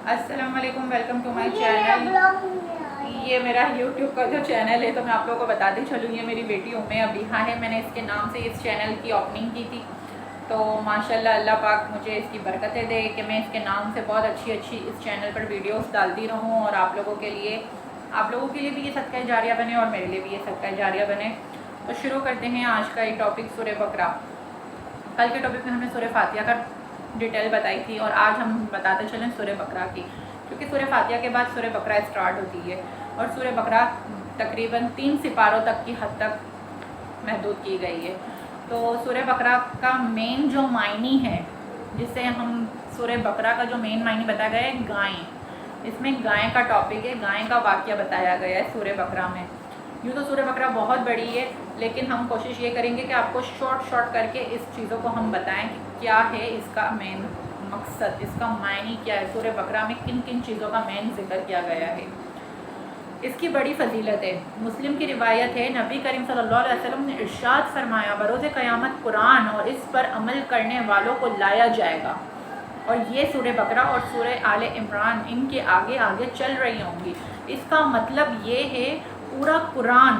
السلام علیکم، welcome to my channel. یہ میرا یوٹیوب کا جو چینل ہے تو میں آپ لوگوں کو بتاتی چلوں، یہ میری بیٹی ابیحہ ہے۔ میں نے اس کے نام سے اس چینل کی اوپننگ کی تھی، تو ماشاءاللہ اللہ پاک مجھے اس کی برکتیں دے کہ میں اس کے نام سے بہت اچھی اس چینل پر ویڈیوز ڈالتی رہوں، اور آپ لوگوں کے لیے بھی یہ صدقہ جاریہ بنے اور میرے لیے بھی یہ صدقہ جاریہ بنے۔ تو شروع کرتے ہیں آج کا یہ ٹاپک، سورہ بقرہ۔ کل کے ٹاپک میں ہم نے سورہ فاتحہ کا ڈیٹیل بتائی تھی، اور آج ہم بتاتے چلیں سورہ بقرہ کی، کیونکہ سورہ فاتحہ کے بعد سورہ بقرہ اسٹارٹ ہوتی ہے، اور سورہ بقرہ تقریباً 3 سپاروں تک کی حد تک محدود کی گئی ہے۔ تو سورہ بقرہ کا مین جو معنی ہے، جسے ہم سورہ بقرہ کا جو مین معنی بتایا گیا ہے گائیں، اس میں گائیں کا ٹاپک ہے، گائیں کا واقعہ بتایا گیا ہے سورہ بقرہ میں۔ یوں تو سورہ بقرہ بہت بڑی ہے، لیکن ہم کوشش یہ کریں گے کہ آپ کو شارٹ کر کے اس چیزوں کو ہم بتائیں کہ کیا ہے اس کا مین مقصد، اس کا معنی کیا ہے، سورہ بقرہ میں کن کن چیزوں کا مین ذکر کیا گیا ہے۔ اس کی بڑی فضیلت ہے۔ مسلم کی روایت ہے، نبی کریم صلی اللہ علیہ وسلم نے ارشاد فرمایا، بروز قیامت قرآن اور اس پر عمل کرنے والوں کو لایا جائے گا، اور یہ سورہ بقرہ اور سورہ آل عمران ان کے آگے آگے چل رہی ہوں گی۔ اس کا مطلب یہ ہے پورا قرآن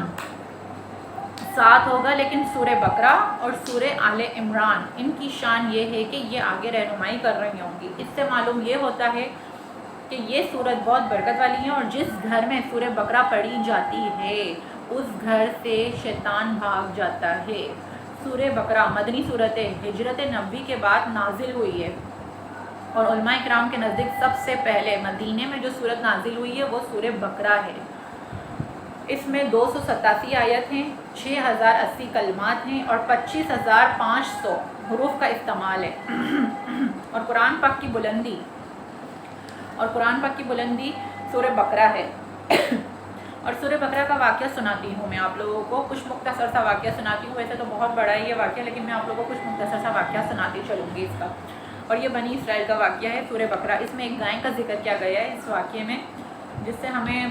ساتھ ہوگا، لیکن سورہ بقرہ اور سورہ آل عمران ان کی شان یہ ہے کہ یہ آگے رہنمائی کر رہی ہوں گی۔ اس سے معلوم یہ ہوتا ہے کہ یہ سورت بہت برکت والی ہے، اور جس گھر میں سورہ بقرہ پڑھی جاتی ہے اس گھر سے شیطان بھاگ جاتا ہے۔ سورہ بقرہ مدنی صورت ہے، ہجرت نبوی کے بعد نازل ہوئی ہے، اور علماء کرام کے نزدیک سب سے پہلے مدینے میں جو سورت نازل ہوئی ہے وہ سورہ بقرہ ہے۔ اس میں 287 آیت ہیں، 6080 کلمات ہیں، اور 25500 حروف کا استعمال ہے۔ اور قرآن پاک کی بلندی سورہ بقرہ ہے۔ اور سورہ بقرہ کا واقعہ سناتی ہوں میں آپ لوگوں کو، کچھ مختصر سا واقعہ سناتی ہوں۔ ویسے تو بہت بڑا ہے یہ واقعہ، لیکن میں آپ لوگوں کو کچھ مختصر سا واقعہ سناتی چلوں گی اس کا۔ اور یہ بنی اسرائیل کا واقعہ ہے سورہ بقرہ۔ اس میں ایک گائے کا ذکر کیا گیا ہے اس واقعے میں، جس سے ہمیں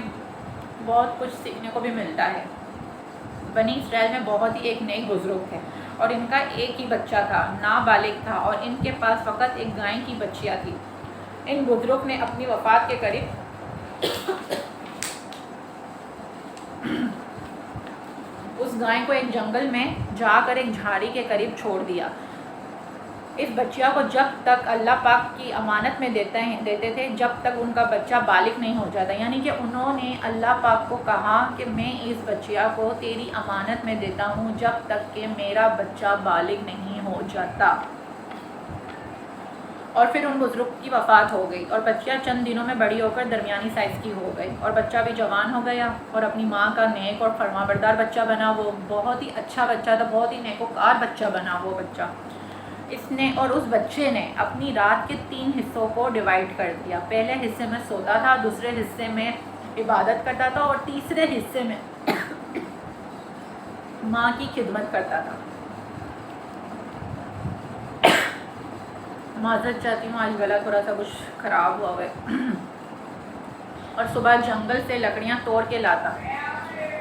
بہت کچھ سیکھنے کو بھی ملتا ہے۔ بنی اسرائیل میں بہت ہی ایک نیک بزرگ تھے، اور ان کا ایک ہی بچہ تھا، نابالغ تھا، اور ان کے پاس فقط ایک گائے کی بچیاں تھی۔ ان بزرگ نے اپنی وفات کے قریب اس گائے کو ایک جنگل میں جا کر ایک جھاڑی کے قریب چھوڑ دیا۔ اس بچیا کو جب تک اللہ پاک کی امانت میں دیتے تھے جب تک ان کا بچہ بالغ نہیں ہو جاتا، یعنی کہ انہوں نے اللہ پاک کو کہا کہ میں اس بچیا کو تیری امانت میں دیتا ہوں جب تک کہ میرا بچہ بالغ نہیں ہو جاتا۔ اور پھر ان بزرگ کی وفات ہو گئی، اور بچہ چند دنوں میں بڑی ہو کر درمیانی سائز کی ہو گئی، اور بچہ بھی جوان ہو گیا، اور اپنی ماں کا نیک اور فرمانبردار بچہ بنا۔ وہ بہت ہی اچھا بچہ تھا، بہت ہی نیکوکار بچہ بنا وہ بچہ۔ اس بچے نے اپنی رات کے 3 حصوں کو ڈیوائیڈ کر دیا۔ پہلے حصے میں سوتا تھا، دوسرے حصے میں عبادت کرتا تھا، اور تیسرے حصے میں ماں کی خدمت کرتا تھا۔ معذرت چاہتی ہوں، آج گلا تھوڑا سا کچھ خراب ہوا ہے۔ اور صبح جنگل سے لکڑیاں توڑ کے لاتا،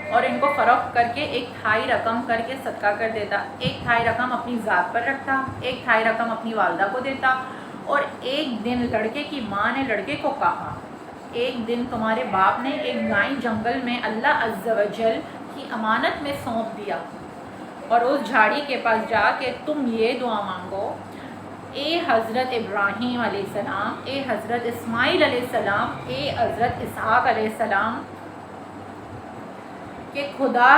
اور ان کو فروخت کر کے 1/3 رقم کر کے صدقہ کر دیتا۔ 1/3 رقم اپنی ذات پر رکھتا، 1/3 رقم اپنی والدہ کو دیتا۔ اور ایک دن لڑکے کی ماں نے لڑکے کو کہا، ایک دن تمہارے باپ نے ایک گائے جنگل میں اللہ عز و جل کی امانت میں سونپ دیا، اور اس جھاڑی کے پاس جا کے تم یہ دعا مانگو، اے حضرت ابراہیم علیہ السلام، اے حضرت اسماعیل علیہ السلام، اے حضرت اسحاق علیہ السلام، کہ خدا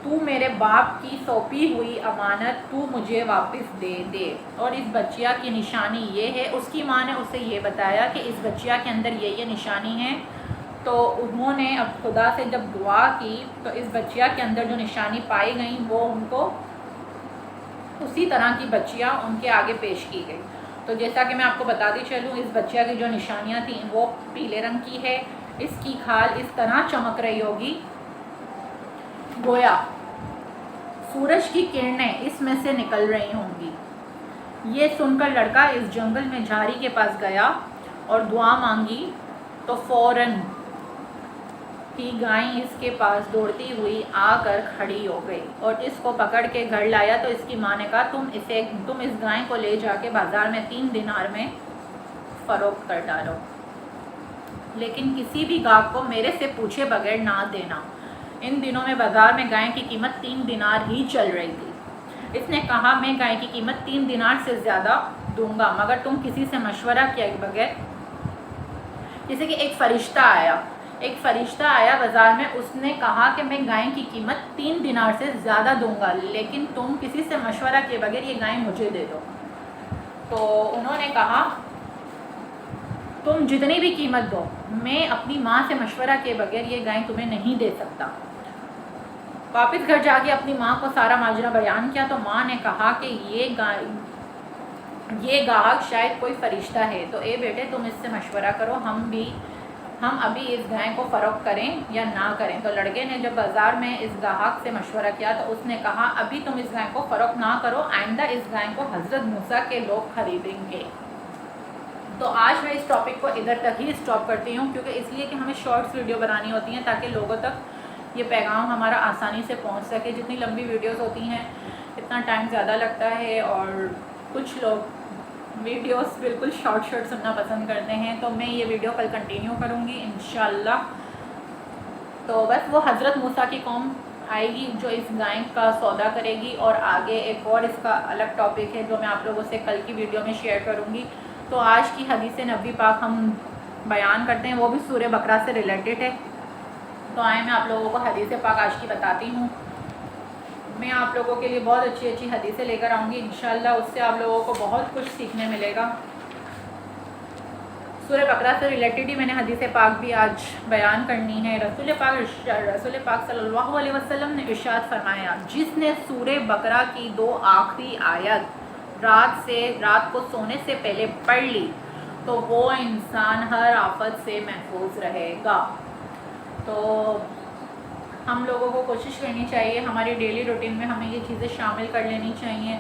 تو میرے باپ کی سونپی ہوئی امانت تو مجھے واپس دے دے۔ اور اس بچیا کی نشانی یہ ہے، اس کی ماں نے اسے یہ بتایا کہ اس بچیا کے اندر یہ نشانی ہے، تو انہوں نے اب خدا سے جب دعا کی تو اس بچیا کے اندر جو نشانی پائی گئیں وہ ان کو اسی طرح کی بچیاں ان کے آگے پیش کی گئی۔ تو جیسا کہ میں آپ کو بتاتی چلوں، اس بچیا کی جو نشانیاں تھیں وہ پیلے رنگ کی ہے، اس کی کھال اس طرح چمک رہی ہوگی گویا سورج کی کرنیں اس میں سے نکل رہی ہوں گی۔ یہ سن کر لڑکا اس جنگل میں جھاڑی کے پاس گیا اور دعا مانگی، تو فوراً ہی گائے اس کے پاس دوڑتی ہوئی آ کر کھڑی ہو گئی، اور اس کو پکڑ کے گھر لایا۔ تو اس کی ماں نے کہا، تم اس گائے کو لے جا کے بازار میں 3 دینار میں فروخت کر ڈالو۔ لیکن کسی بھی گاہک کو میرے سے پوچھے بغیر نہ دینا۔ ان دنوں میں بازار میں گائے کی قیمت 3 دینار ہی چل رہی تھی۔ اس نے کہا میں گائے کی قیمت 3 دینار سے زیادہ دوں گا مگر تم کسی سے مشورہ کیے بغیر۔ جیسے کہ ایک فرشتہ آیا بازار میں، اس نے کہا کہ میں گائے کی قیمت 3 دینار سے زیادہ دوں گا لیکن تم کسی سے مشورہ کیے بغیر یہ گائے مجھے دے دو۔ تو انہوں نے کہا تم جتنی بھی قیمت دو، میں اپنی ماں سے مشورہ کیے بغیر یہ گائے تمہیں نہیں دے سکتا۔ واپس گھر جا کے اپنی ماں کو سارا ماجرا بیان کیا تو ماں نے کہا کہ یہ گاہک شاید کوئی فرشتہ ہے، تو اے بیٹے تم اس سے مشورہ کرو، ہم ابھی اس گائے کو فروخت کریں یا نہ کریں۔ تو لڑکے نے جب بازار میں اس گاہک سے مشورہ کیا تو اس نے کہا ابھی تم اس گائے کو فروخت نہ کرو، آئندہ اس گائے کو حضرت موسیٰ کے لوگ خریدیں گے۔ تو آج میں اس ٹاپک کو ادھر تک ہی اسٹاپ کرتی ہوں، کیونکہ اس لیے کہ ہمیں شارٹس ویڈیو بنانی ہوتی ہیں تاکہ لوگوں تک یہ پیغام ہمارا آسانی سے پہنچ سکے۔ جتنی لمبی ویڈیوز ہوتی ہیں اتنا ٹائم زیادہ لگتا ہے اور کچھ لوگ ویڈیوز بالکل شارٹ سننا پسند کرتے ہیں، تو میں یہ ویڈیو کل کنٹینیو کروں گی انشاءاللہ۔ تو بس وہ حضرت موسیٰ کی قوم آئے گی جو اس گائے کا سودا کرے گی، اور آگے ایک اور اس کا الگ ٹاپک ہے جو میں آپ لوگوں سے کل کی ویڈیو میں شیئر کروں گی۔ تو آج کی حدیث نبوی پاک ہم بیان کرتے ہیں، وہ بھی سورہ بقرہ سے ریلیٹڈ ہے۔ تو آئیں میں آپ لوگوں کو حدیث پاک آج کی بتاتی ہوں۔ میں آپ لوگوں کے لیے بہت اچھی اچھی حدیثیں لے کر آؤں گی انشاءاللہ، اس سے آپ لوگوں کو بہت کچھ سیکھنے ملے گا۔ سورہ بقرہ سے ریلیٹڈ ہی میں نے حدیث پاک بھی آج بیان کرنی ہے۔ رسول پاک صلی اللہ علیہ وسلم نے ارشاد فرمایا جس نے سورہ بقرہ کی 2 آخری آیت رات کو سونے سے پہلے پڑھ لی تو وہ انسان ہر آفت سے محفوظ رہے گا۔ تو ہم لوگوں کو کوشش کرنی چاہیے، ہماری ڈیلی روٹین میں ہمیں یہ چیزیں شامل کر لینی چاہیے۔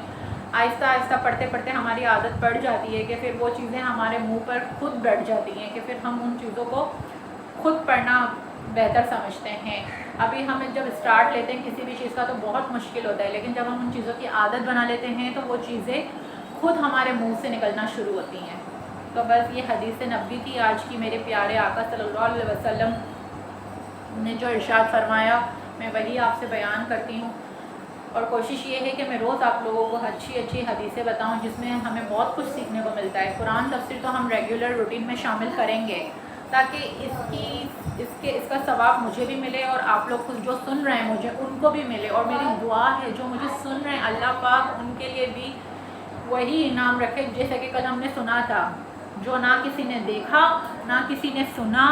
آہستہ آہستہ پڑھتے پڑھتے ہماری عادت پڑ جاتی ہے کہ پھر وہ چیزیں ہمارے منہ پر خود بیٹھ جاتی ہیں کہ پھر ہم ان چیزوں کو خود پڑھنا بہتر سمجھتے ہیں۔ ابھی ہم جب اسٹارٹ لیتے ہیں کسی بھی چیز کا تو بہت مشکل ہوتا ہے، لیکن جب ہم ان چیزوں کی عادت بنا لیتے ہیں تو وہ چیزیں خود ہمارے منہ سے نکلنا شروع ہوتی ہیں۔ تو بس یہ حدیث نبوی تھی آج کی، میرے پیارے آقا صلی اللہ علیہ وسلم نے جو ارشاد فرمایا میں وہی آپ سے بیان کرتی ہوں، اور کوشش یہ ہے کہ میں روز آپ لوگوں کو اچھی اچھی حدیثیں بتاؤں جس میں ہمیں بہت کچھ سیکھنے کو ملتا ہے۔ قرآن تفسیر تو ہم ریگولر روٹین میں شامل کریں گے تاکہ اس کا ثواب مجھے بھی ملے اور آپ لوگ جو سن رہے ہیں مجھے ان کو بھی ملے، اور میری دعا ہے جو مجھے سن رہے ہیں اللہ پاک ان کے لیے بھی وہی انعام رکھے جیسے کہ کل ہم نے سنا تھا، جو نہ کسی نے دیکھا نہ کسی نے سنا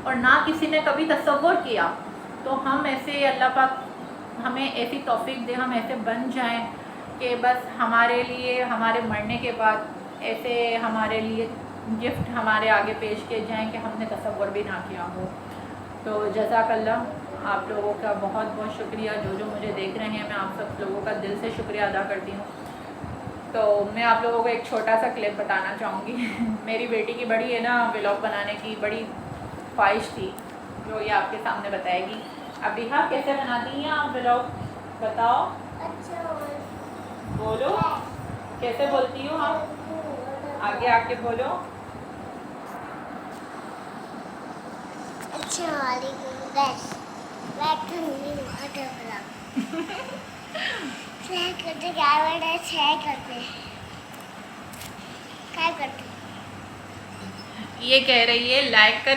اور نہ کسی نے کبھی تصور کیا۔ تو ہم ایسے اللہ پاک ہمیں ایسی توفیق دے، ہم ایسے بن جائیں کہ بس ہمارے لیے ہمارے مرنے کے بعد ایسے ہمارے لیے گفٹ ہمارے آگے پیش کیے جائیں کہ ہم نے تصور بھی نہ کیا ہو۔ تو جزاک اللہ، آپ لوگوں کا بہت بہت شکریہ جو مجھے دیکھ رہے ہیں، میں آپ سب لوگوں کا دل سے شکریہ ادا کرتی ہوں۔ تو میں آپ لوگوں کو ایک چھوٹا سا کلپ بتانا چاہوں گی۔ میری بیٹی کی بڑی ہے نا ولاگ بنانے کی بڑی خواہش تھی جو یہ آپ کے سامنے بتائے گی۔ ابھی ہاں کیسے بناتی ہیں آپ ولاگ بتاؤ؟ اچھا بولو، کیسے بولتی ہو آپ؟ آگے آ کے بولو۔ اچھا والی بس بیٹھوں گی کرتے یہ کہہ رہی ہے لائک کر